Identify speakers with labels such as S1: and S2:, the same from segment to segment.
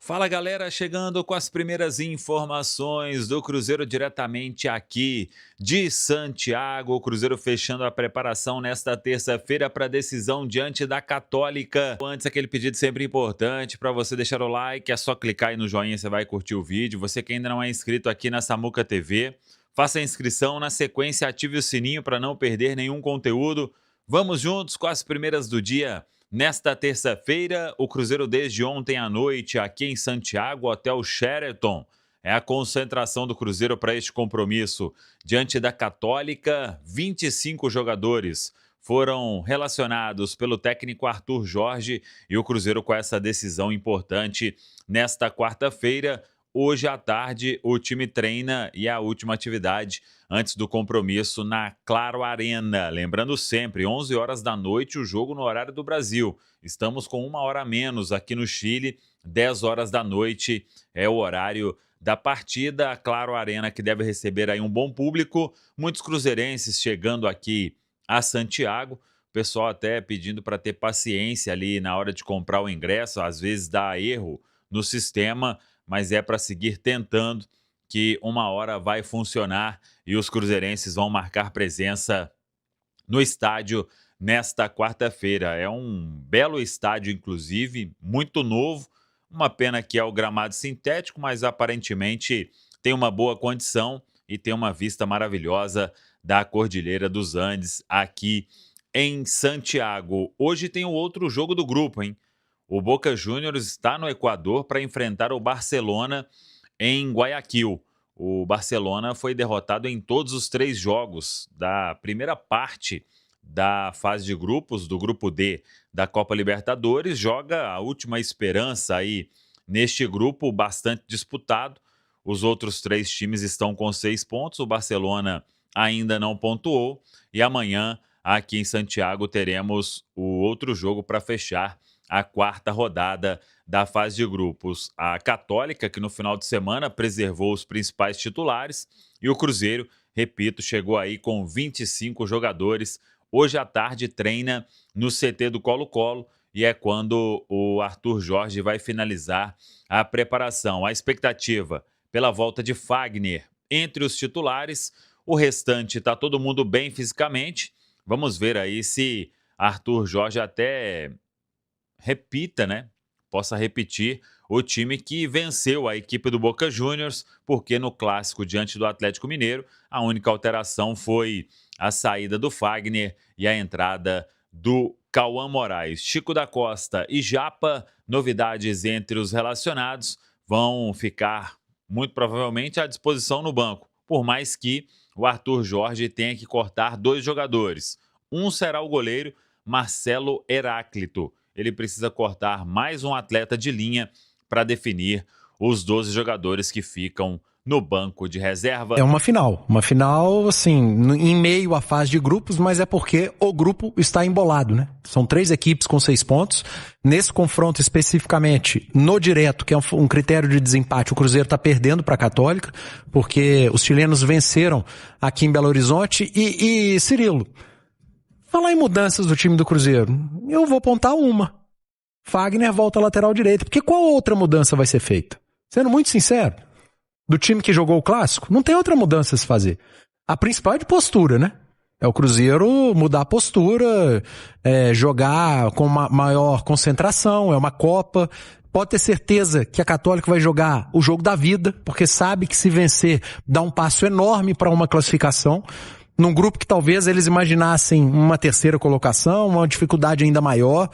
S1: Fala galera, chegando com as primeiras informações do Cruzeiro diretamente aqui de Santiago. O Cruzeiro fechando a preparação nesta terça-feira para a decisão diante da Católica. Antes, aquele pedido sempre importante para você deixar o like, é só clicar aí no joinha, você vai curtir o vídeo. Você que ainda não é inscrito aqui na Samuca TV, faça a inscrição, na sequência ative o sininho para não perder nenhum conteúdo. Vamos juntos com as primeiras do dia. Nesta terça-feira, o Cruzeiro desde ontem à noite aqui em Santiago, Hotel Sheraton, é a concentração do Cruzeiro para este compromisso. Diante da Católica, 25 jogadores foram relacionados pelo técnico Arthur Jorge e o Cruzeiro com essa decisão importante nesta quarta-feira. Hoje à tarde, o time treina e a última atividade antes do compromisso na Claro Arena. Lembrando sempre, 11 horas da noite, o jogo no horário do Brasil. Estamos com uma hora a menos aqui no Chile, 10 horas da noite é o horário da partida. A Claro Arena que deve receber aí um bom público, muitos cruzeirenses chegando aqui a Santiago. O pessoal até pedindo para ter paciência ali na hora de comprar o ingresso, às vezes dá erro no sistema, mas é para seguir tentando que uma hora vai funcionar e os cruzeirenses vão marcar presença no estádio nesta quarta-feira. É um belo estádio, inclusive, muito novo. Uma pena que é o gramado sintético, mas aparentemente tem uma boa condição e tem uma vista maravilhosa da Cordilheira dos Andes aqui em Santiago. Hoje tem o outro jogo do grupo, hein? O Boca Juniors está no Equador para enfrentar o Barcelona em Guayaquil. O Barcelona foi derrotado em todos os 3 jogos da primeira parte da fase de grupos, do grupo D da Copa Libertadores. Joga a última esperança aí neste grupo bastante disputado. Os outros 3 times estão com 6 pontos. O Barcelona ainda não pontuou. E amanhã, aqui em Santiago, teremos o outro jogo para fechar a quarta rodada da fase de grupos. A Católica, que no final de semana preservou os principais titulares, e o Cruzeiro, repito, chegou aí com 25 jogadores. Hoje à tarde treina no CT do Colo-Colo e é quando o Arthur Jorge vai finalizar a preparação. A expectativa pela volta de Fagner entre os titulares. O restante está todo mundo bem fisicamente. Vamos ver aí se Arthur Jorge até repita, né? Possa repetir o time que venceu a equipe do Boca Juniors, porque no clássico diante do Atlético Mineiro, a única alteração foi a saída do Fagner e a entrada do Cauã Moraes. Chico da Costa e Japa, novidades entre os relacionados, vão ficar muito provavelmente à disposição no banco, por mais que o Arthur Jorge tenha que cortar 2 jogadores. Um será o goleiro Marcelo Heráclito. Ele precisa cortar mais um atleta de linha para definir os 12 jogadores que ficam no banco de reserva.
S2: É uma final assim, em meio à fase de grupos, mas é porque o grupo está embolado, né? São 3 equipes com 6 pontos. Nesse confronto especificamente, no direto, que é um critério de desempate, o Cruzeiro está perdendo para a Católica, porque os chilenos venceram aqui em Belo Horizonte. E Cirilo, falar em mudanças do time do Cruzeiro, eu vou apontar uma. Fagner volta à lateral direita. Porque qual outra mudança vai ser feita? Sendo muito sincero, do time que jogou o Clássico, não tem outra mudança a se fazer. A principal é de postura, né? É o Cruzeiro mudar a postura, jogar com uma maior concentração, é uma Copa. Pode ter certeza que a Católica vai jogar o jogo da vida, porque sabe que se vencer dá um passo enorme para uma classificação. Num grupo que talvez eles imaginassem uma terceira colocação, uma dificuldade ainda maior.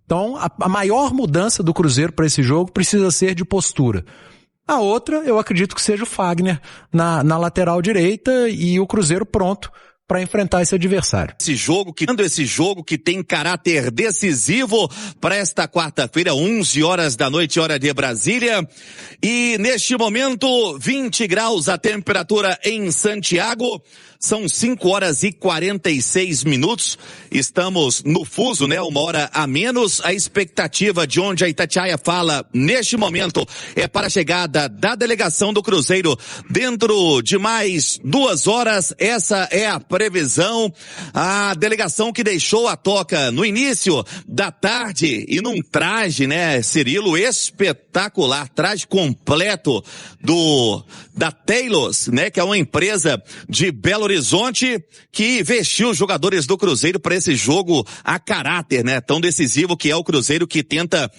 S2: Então, a maior mudança do Cruzeiro para esse jogo precisa ser de postura. A outra, eu acredito que seja o Fagner na lateral direita e o Cruzeiro pronto para enfrentar esse adversário.
S3: Esse jogo que tem caráter decisivo para esta quarta-feira, 11 horas da noite, hora de Brasília. E neste momento, 20 graus a temperatura em Santiago. São 5h46. Estamos no fuso, né? 1 hora a menos. A expectativa de onde a Itatiaia fala neste momento é para a chegada da delegação do Cruzeiro dentro de mais 2 horas. Essa é a previsão. A delegação que deixou a toca no início da tarde e num traje, né, Cirilo, espetacular, traje completo da Taylors, né, que é uma empresa de Belo Horizonte que vestiu os jogadores do Cruzeiro para esse jogo a caráter, né, tão decisivo que é o Cruzeiro, que tenta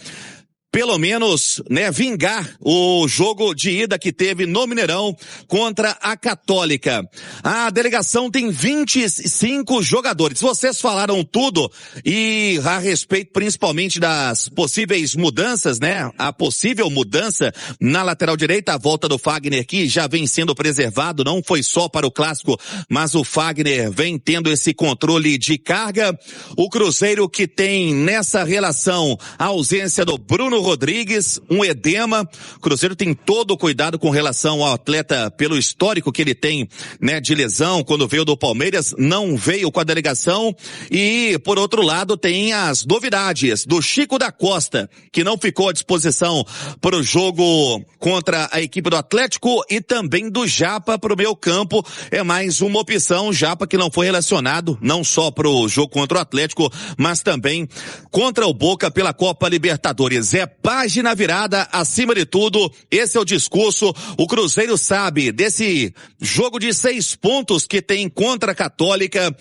S3: pelo menos, né, vingar o jogo de ida que teve no Mineirão contra a Católica. A delegação tem 25 jogadores. Vocês falaram tudo e a respeito principalmente das possíveis mudanças, né? A possível mudança na lateral direita, a volta do Fagner, que já vem sendo preservado, não foi só para o clássico, mas o Fagner vem tendo esse controle de carga. O Cruzeiro, que tem nessa relação a ausência do Bruno Rodrigues, um edema. O Cruzeiro tem todo o cuidado com relação ao atleta pelo histórico que ele tem, né, de lesão. Quando veio do Palmeiras, não veio com a delegação. E, por outro lado, tem as novidades do Chico da Costa, que não ficou à disposição para o jogo contra a equipe do Atlético, e também do Japa para o meio campo. É mais uma opção, Japa, que não foi relacionado, não só para o jogo contra o Atlético, mas também contra o Boca pela Copa Libertadores. É página virada acima de tudo, esse é o discurso. O Cruzeiro sabe desse jogo de 6 pontos que tem contra a Católica.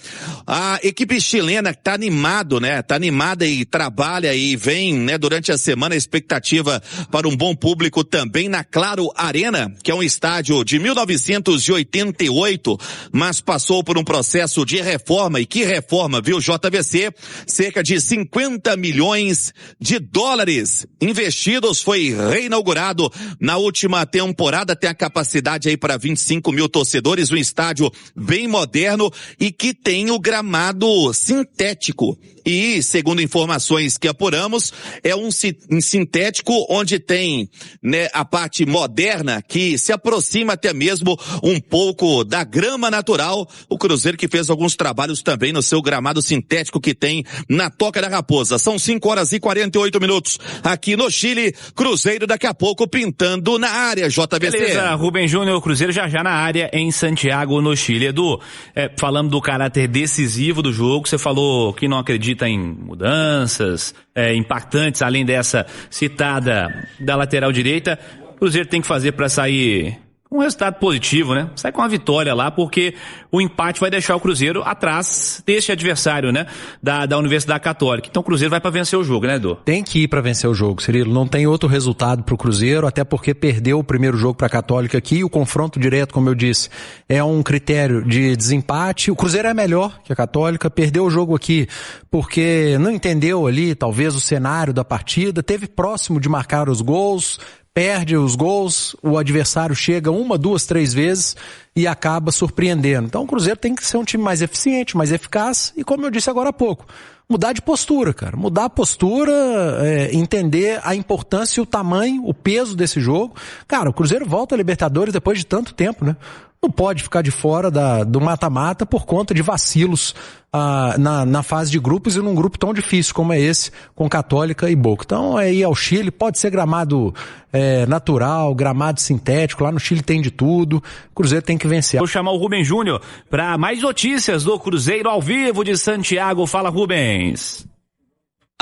S3: A equipe chilena tá animado, né? Tá animada e trabalha e vem, né, durante a semana, a expectativa para um bom público também na Claro Arena, que é um estádio de 1988, mas passou por um processo de reforma. E que reforma, viu, JVC? Cerca de 50 milhões de dólares investidos, foi reinaugurado na última temporada, tem a capacidade aí para 25 mil torcedores, um estádio bem moderno e que tem o gramado sintético. E, segundo informações que apuramos, é um sintético onde tem, né, a parte moderna que se aproxima até mesmo um pouco da grama natural. O Cruzeiro que fez alguns trabalhos também no seu gramado sintético que tem na Toca da Raposa. São 5h48 aqui no Chile. Cruzeiro daqui a pouco pintando na área, JBC.
S4: Beleza, Rubem Júnior, Cruzeiro já na área em Santiago, no Chile. Edu, falando do caráter decisivo do jogo, você falou que não acredita em mudanças impactantes, além dessa citada da lateral direita. O Cruzeiro tem que fazer para sair um resultado positivo, né? Sai com uma vitória lá, porque o empate vai deixar o Cruzeiro atrás deste adversário, né? Da Universidade Católica. Então o Cruzeiro vai para vencer o jogo, né, Edu?
S2: Tem que ir para vencer o jogo, Cirilo. Não tem outro resultado pro Cruzeiro, até porque perdeu o primeiro jogo para a Católica aqui. O confronto direto, como eu disse, é um critério de desempate. O Cruzeiro é melhor que a Católica, perdeu o jogo aqui porque não entendeu ali, talvez, o cenário da partida, teve próximo de marcar os gols, perde os gols, o adversário chega 1, 2, 3 vezes e acaba surpreendendo. Então o Cruzeiro tem que ser um time mais eficiente, mais eficaz e, como eu disse agora há pouco, mudar de postura, cara. Mudar a postura, entender a importância e o tamanho, o peso desse jogo. Cara, o Cruzeiro volta a Libertadores depois de tanto tempo, né? Não pode ficar de fora do mata-mata por conta de vacilos na fase de grupos e num grupo tão difícil como é esse, com Católica e Boca. Então, aí ao Chile, pode ser gramado natural, gramado sintético, lá no Chile tem de tudo. O Cruzeiro tem que vencer.
S4: Vou chamar o Rubem Júnior para mais notícias do Cruzeiro ao vivo de Santiago. Fala, Rubens.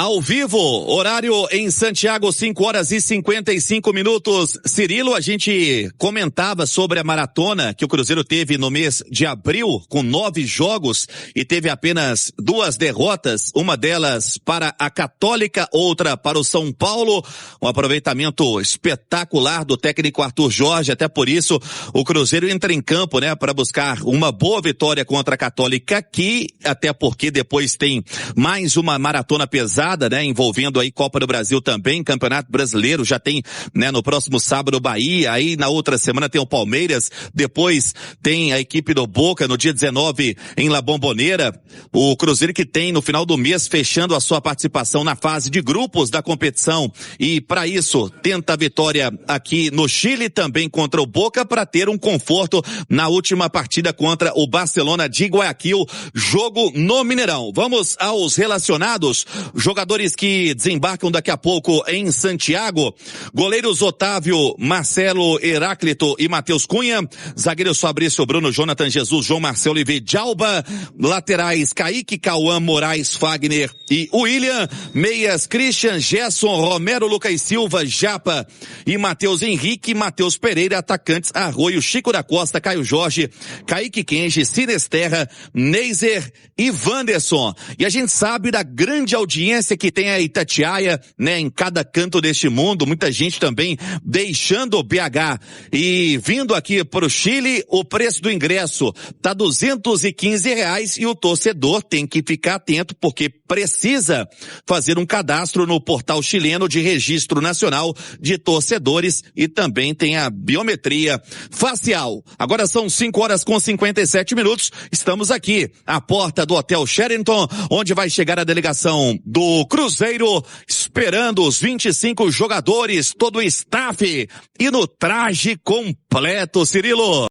S3: Ao vivo, horário em Santiago, 5h55. Cirilo, a gente comentava sobre a maratona que o Cruzeiro teve no mês de abril, com 9 jogos, e teve apenas 2 derrotas, uma delas para a Católica, outra para o São Paulo. Um aproveitamento espetacular do técnico Arthur Jorge, até por isso o Cruzeiro entra em campo, né, para buscar uma boa vitória contra a Católica aqui, até porque depois tem mais uma maratona pesada rodada, né, envolvendo aí Copa do Brasil também, Campeonato Brasileiro, já tem, né, no próximo sábado o Bahia, aí na outra semana tem o Palmeiras, depois tem a equipe do Boca no dia 19 em La Bombonera, o Cruzeiro que tem no final do mês fechando a sua participação na fase de grupos da competição e para isso tenta a vitória aqui no Chile também contra o Boca para ter um conforto na última partida contra o Barcelona de Guayaquil, jogo no Mineirão. Vamos aos relacionados, jogadores que desembarcam daqui a pouco em Santiago, goleiros Otávio, Marcelo Heráclito e Matheus Cunha, zagueiros Fabrício, Bruno, Jonathan Jesus, João Marcelo e Djalba, laterais Kaique, Cauã, Moraes, Fagner e William, meias Christian, Gerson, Romero, Lucas Silva, Japa e Matheus Henrique, Matheus Pereira, atacantes Arroio, Chico da Costa, Caio Jorge, Kaique Kenji, Sinesterra, Neiser e Wanderson. E a gente sabe da grande audiência que tem a Itatiaia, né, em cada canto deste mundo, muita gente também deixando o BH e vindo aqui para o Chile. O preço do ingresso tá R$215 e o torcedor tem que ficar atento porque precisa fazer um cadastro no portal chileno de registro nacional de torcedores e também tem a biometria facial. Agora são 5h57, estamos aqui à porta do Hotel Sheraton, onde vai chegar a delegação do Cruzeiro, esperando os 25 jogadores, todo o staff e no traje completo, Cirilo.